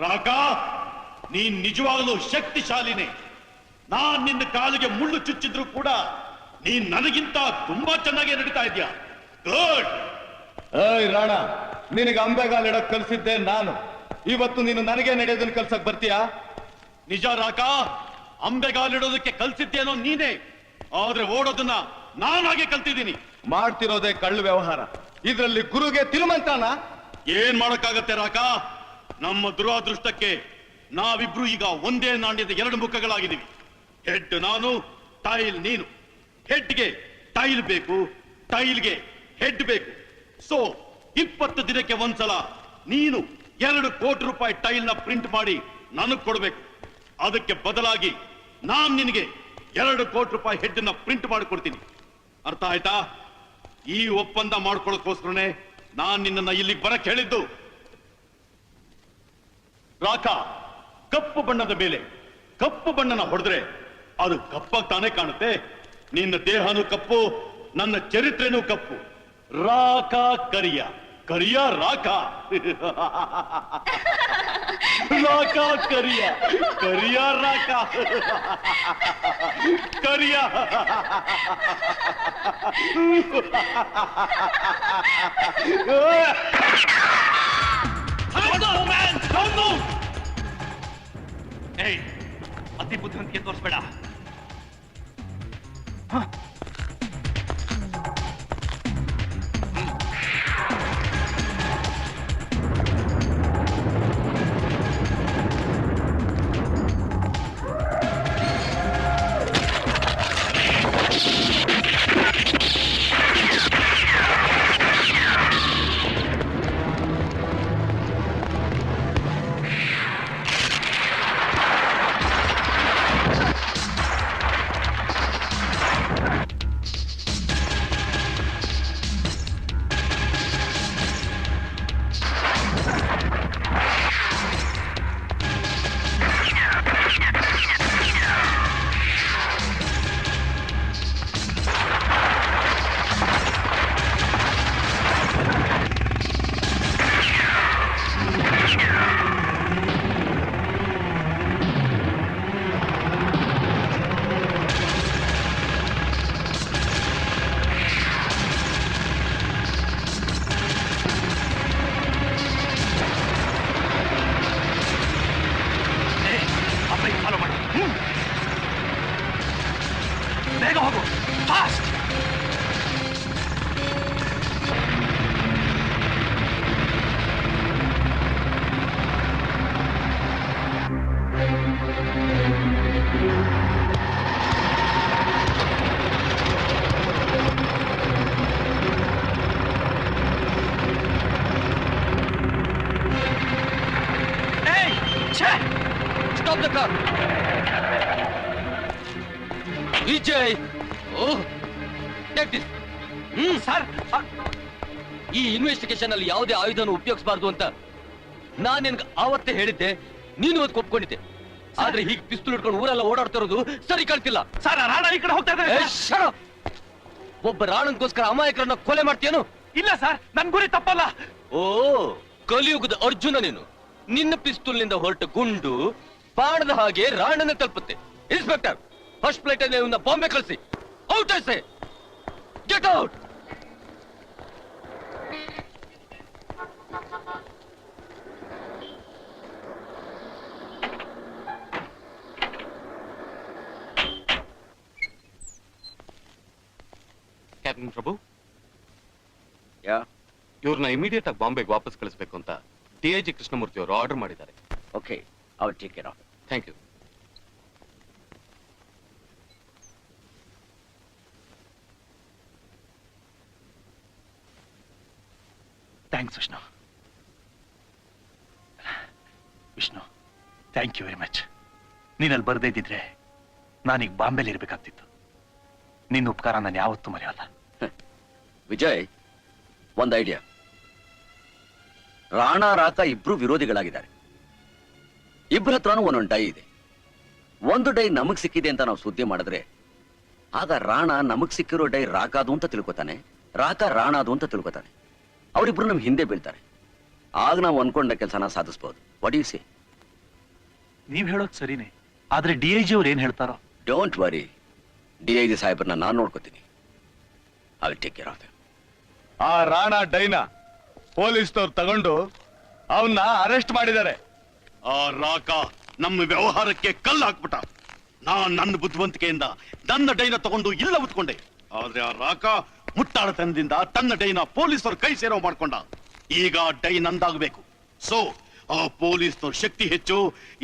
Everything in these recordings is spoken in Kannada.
ರಾಕಾ, ನೀನ್ ನಿಜವಾಗಲೂ ಶಕ್ತಿಶಾಲಿನೇ. ನಾನ್ ನಿನ್ನ ಕಾಲಿಗೆ ಮುಳ್ಳು ಚುಚ್ಚಿದ್ರು ಕೂಡ ನೀನ್ ನನಗಿಂತ ತುಂಬಾ ಚೆನ್ನಾಗಿ ನಡೀತಾ ಇದ್ಯಾ. ಗುಡ್. ಏಯ್ ರಾಣ, ನಿನಗೆ ಅಂಬೆಗಾಲ್ ಇಡಕ್ ಕಲ್ಸಿದ್ದೆ ನಾನು. ಇವತ್ತು ನೀನು ನನಗೆ ನಡೆಯೋದನ್ನ ಕಲ್ಸಕ್ ಬರ್ತೀಯಾ? ನಿಜ ರಾಕಾ, ಅಂಬೆಗಾಲಿಡೋದಕ್ಕೆ ಕಲ್ಸಿದ್ದೇನೋ ನೀನೇ, ಆದ್ರೆ ಓಡೋದನ್ನ ನಾನಾಗೆ ಕಲ್ತಿದ್ದೀನಿ. ಮಾಡ್ತಿರೋದೇ ಕಳ್ಳು ವ್ಯವಹಾರ. ಇದರಲ್ಲಿ ಗುರುಗೆ ತಿರುಮಂತಾನ? ಏನ್ ಮಾಡಕ್ಕಾಗತ್ತೆ ರಾಕಾ, ನಮ್ಮ ದುರಾದೃಷ್ಟಕ್ಕೆ ನಾವಿಬ್ರು ಈಗ ಒಂದೇ ನಾಣ್ಯದ ಎರಡು ಮುಖಗಳಾಗಿದ್ದೀವಿ. ಹೆಡ್ ನಾನು, ಟೈಲ್ ನೀನು. ಹೆಡ್ಗೆ ಟೈಲ್ ಬೇಕು, ಟೈಲ್ಗೆ ಹೆಡ್ ಬೇಕು. ಸೊ 20 ದಿನಕ್ಕೆ ಒಂದ್ಸಲ ನೀನು 2 ಕೋಟಿ ರೂಪಾಯಿ ಟೈಲ್ ನ ಪ್ರಿಂಟ್ ಮಾಡಿ ನನಗ್ ಕೊಡ್ಬೇಕು. ಅದಕ್ಕೆ ಬದಲಾಗಿ ನಾನ್ ನಿನಗೆ 2 ಕೋಟಿ ರೂಪಾಯಿ ಹೆಡ್ ನ ಪ್ರಿಂಟ್ ಮಾಡಿ ಕೊಡ್ತೀನಿ. ಅರ್ಥ ಆಯ್ತಾ? ಈ ಒಪ್ಪಂದ ಮಾಡ್ಕೊಳ್ಳೋಕೋಸ್ಕರನೇ ನಾನ್ ನಿನ್ನನ್ನ ಇಲ್ಲಿಗೆ ಬರಕ್ ಹೇಳಿದ್ದು. ರಾಕಾ, ಕಪ್ಪು ಬಣ್ಣದ ಮೇಲೆ ಕಪ್ಪು ಬಣ್ಣನ ಹೊಡೆದ್ರೆ ಅದು ಕಪ್ಪಾಗಿ ತಾನೇ ಕಾಣುತ್ತೆ. ನಿನ್ನ ದೇಹನೂ ಕಪ್ಪು, ನನ್ನ ಚರಿತ್ರೆನೂ ಕಪ್ಪು. ರಾಕಾ ಕರಿಯ, ಕರಿಯ ರಾಕಾ. ರಾಕಾ ಕರಿಯ, ಕರಿಯ ರಾಕಾ. ಕರಿಯ. ಏಯ್, ಅತಿ ಬುದ್ಧಿವಂತಿಕೆ ತೋರಿಸ್ಬೇಡ. ಬೇಗ ಹೋಗು, fast. Stop the car! Vijay, oh, take this. Sir, ಈ ಇನ್ವೆಸ್ಟಿಗೇಷನ್ ಅಲ್ಲಿ ಯಾವುದೇ ಆಯುಧನ ಉಪಯೋಗಿಸಬಾರ್ದು ಅಂತ ನಾನು ನಿನ್ಗೆ ಆವತ್ತೇ ಹೇಳಿದ್ದೆ. ನೀನು ಅದಕ್ಕೆ ಒಪ್ಕೊಂಡಿದ್ದೆ. ಆದ್ರೆ ಹೀಗೆ ಪಿಸ್ತೂಲ್ ಇಟ್ಕೊಂಡು ಊರೆಲ್ಲ ಓಡಾಡ್ತಿರೋದು ಸರಿ ಕಾಣ್ತಿಲ್ಲ. ಸರ್, ರಾಣ ಈ ಕಡೆ ಹೋಗ್ತಾ ಇದ್ದಾರೆ. ಒಬ್ಬ ರಾಣನ್ಗೋಸ್ಕರ ಅಮಾಯಕರನ್ನ ಕೊಲೆ ಮಾಡ್ತೀಯನು? ಇಲ್ಲ ಸರ್, ನನ್ ಗುರಿ ತಪ್ಪಲ್ಲ. ಓ, ಕಲಿಯುಗದ ಅರ್ಜುನ ನೀನು. ನಿನ್ನ ಪಿಸ್ತೂಲ್ನಿಂದ ಹೊರಟ ಗುಂಡು ಬಾಣದ ಹಾಗೆ ರಾಣನ ತಲುಪುತ್ತೆ. ಇನ್ಸ್ಪೆಕ್ಟರ್, ಫಸ್ಟ್ ಫ್ಲೈಟ್ ಅಲ್ಲಿ ಇವನ್ನ ಬಾಂಬೆ ಕಳಿಸಿ. Out I say, get out. Captain Prabhu, ಇವ್ರನ್ನ ಇಮಿಡಿಯೇಟ್ ಆಗಿ ಬಾಂಬೆಗೆ ವಾಪಸ್ ಕಳಿಸಬೇಕು ಅಂತ DIG ಕೃಷ್ಣಮೂರ್ತಿ ಅವರು ಆರ್ಡರ್ ಮಾಡಿದ್ದಾರೆ. Okay, I will take care of it. Thank you. Thanks Vishnu. Vishnu, thank you very much. ನೀನಲ್ಲಿ ಬರ್ದೇ ಇದ್ದಿದ್ರೆ ನಾನೀಗ ಬಾಂಬೆಲಿ ಇರ್ಬೇಕಾಗ್ತಿತ್ತು. ನಿನ್ನ ಉಪಕಾರ ನಾನು ಯಾವತ್ತೂ ಮರೆಯಲ್ಲ. ವಿಜಯ್, ಒಂದು ಐಡಿಯಾ. ರಾಣ ರಾಕ ಇಬ್ರು ವಿರೋಧಿಗಳಾಗಿದ್ದಾರೆ. ಇಬ್ಬರ ಹತ್ರನೂ ಒಂದೊಂದು ಡೈ ಇದೆ. ಒಂದು ಡೈ ನಮಗ್ ಸಿಕ್ಕಿದೆ ಅಂತ ನಾವು ಸುದ್ದಿ ಮಾಡಿದ್ರೆ ಆಗ ರಾಣ ನಮಗ್ ಸಿಕ್ಕಿರೋ ಡೈ ರಾಕಾದು ಅಂತ ತಿಳ್ಕೊತಾನೆ, ರಾಕ ರಾಣಾದು ಅಂತ ತಿಳ್ಕೊತಾನೆ. ಅವರಿಬ್ರು ನಮ್ ಹಿಂದೆ ಬೀಳ್ತಾರೆ. ಆಗ ನಾವು ಅನ್ಕೊಂಡ ಕೆಲಸನ ಸಾಧಿಸಬಹುದು. What you say? ನೀವ್ ಹೇಳೋದ್ ಸರಿನೇ, ಆದ್ರೆ DIG ಅವ್ರು ಏನ್ ಹೇಳ್ತಾರೋ. ಡೋಂಟ್ ವರಿ, DIG ಸಾಹೇಬ್ರನ್ನ ನಾನು ನೋಡ್ಕೋತೀನಿ. I will take care of them. ಆ ರಾಣಾ ಡೈನ ಪೊಲೀಸ್ನವ್ರು ತಗೊಂಡು ಅವನ್ನ ಅರೆಸ್ಟ್ ಮಾಡಿದ್ದಾರೆ. ಆ ರಾಕ ನಮ್ಮ ವ್ಯವಹಾರಕ್ಕೆ ಕಲ್ಲು ಹಾಕ್ಬಿಟ್ಟ. ನನ್ನ ಬುದ್ಧಿವಂತಿಕೆಯಿಂದ ನನ್ನ ಡೈನ ತಗೊಂಡು ಇಲ್ಲ ಉತ್ಕೊಂಡೆ. ಆದ್ರೆ ಆ ರಾಕ ಮುಟ್ಟಾಳತನದಿಂದ ತನ್ನ ಡೈನ ಪೊಲೀಸರು ಕೈ ಸೇರೋ ಮಾಡ್ಕೊಂಡ. ಈಗ ಡೈ ನಂದಾಗಬೇಕು. ಸೊ ಆ ಪೊಲೀಸ್ನವ್ರ ಶಕ್ತಿ ಹೆಚ್ಚು,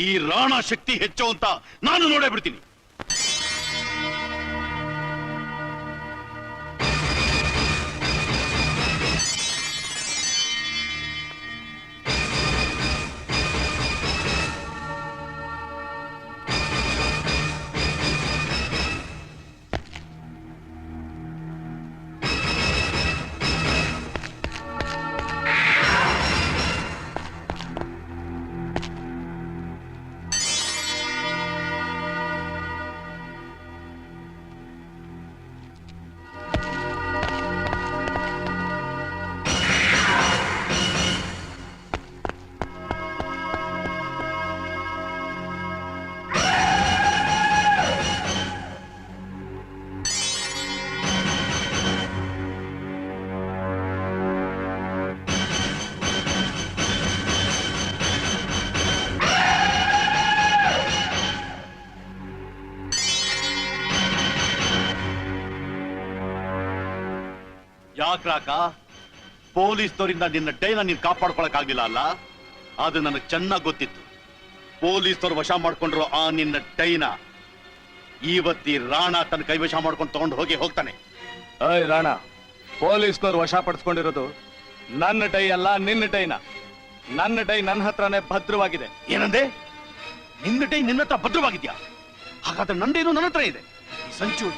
ಈ ರಾಣಾ ಶಕ್ತಿ ಹೆಚ್ಚು ಅಂತ ನಾನು ನೋಡೇ ಬಿಡ್ತೀನಿ. ಯಾಕ್ರಾಕ ಪೊಲೀಸ್ನವರಿಂದ ನಿನ್ನ ಡೈನ ನೀನ್ ಕಾಪಾಡ್ಕೊಳಕ್ ಆಗ್ಲಿಲ್ಲ ಅಲ್ಲ? ಅದು ನನಗೆ ಚೆನ್ನಾಗಿ ಗೊತ್ತಿತ್ತು. ಪೊಲೀಸ್ನವ್ರು ವಶ ಮಾಡ್ಕೊಂಡ್ರು ಆ ನಿನ್ನ ಡೈನ ಇವತ್ತಿ ರಾಣಾ ತನ್ನ ಕೈವಶ ಮಾಡ್ಕೊಂಡು ತಗೊಂಡು ಹೋಗ್ತಾನೆ. ಅಯ್ ರಾಣಾ, ಪೊಲೀಸ್ನವ್ರು ವಶ ಪಡಿಸ್ಕೊಂಡಿರೋದು ನನ್ನ ಡೈ ಅಲ್ಲ, ನಿನ್ನ ಡೈನ. ನನ್ನ ಡೈ ನನ್ನ ಹತ್ರನೇ ಭದ್ರವಾಗಿದೆ. ಏನಂದೆ? ನಿನ್ನ ಡೈ ನಿನ್ನ ಹತ್ರ ಭದ್ರವಾಗಿದ್ಯಾ? ಹಾಗಾದ್ರೆ ನಂದೇನು ನನ್ನ ಹತ್ರ ಇದೆ. ಈ ಸಂಚು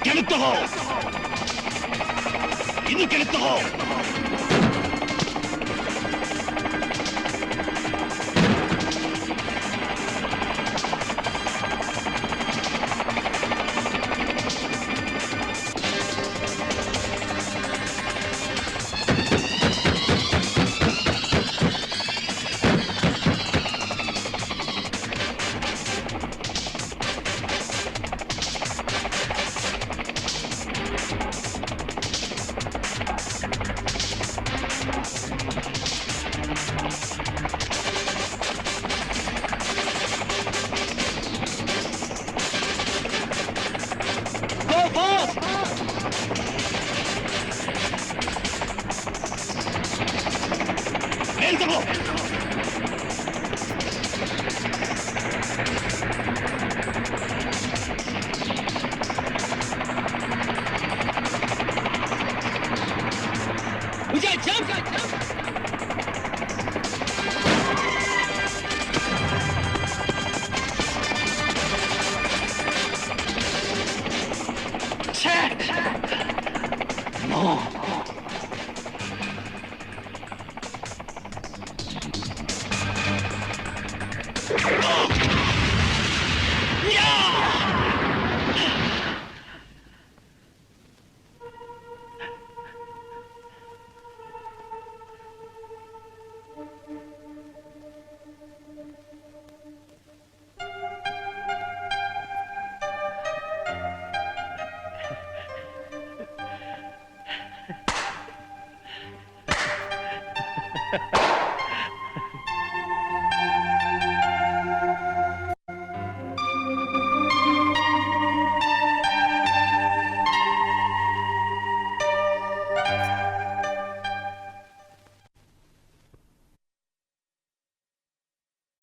ಕೆಳುತ್ತಗೋ ಇದು ಕೆಳುತ್ತಗೋ ಹೇಳ್ತಗೋ ವಿಜಯ್ ಜಂಪ್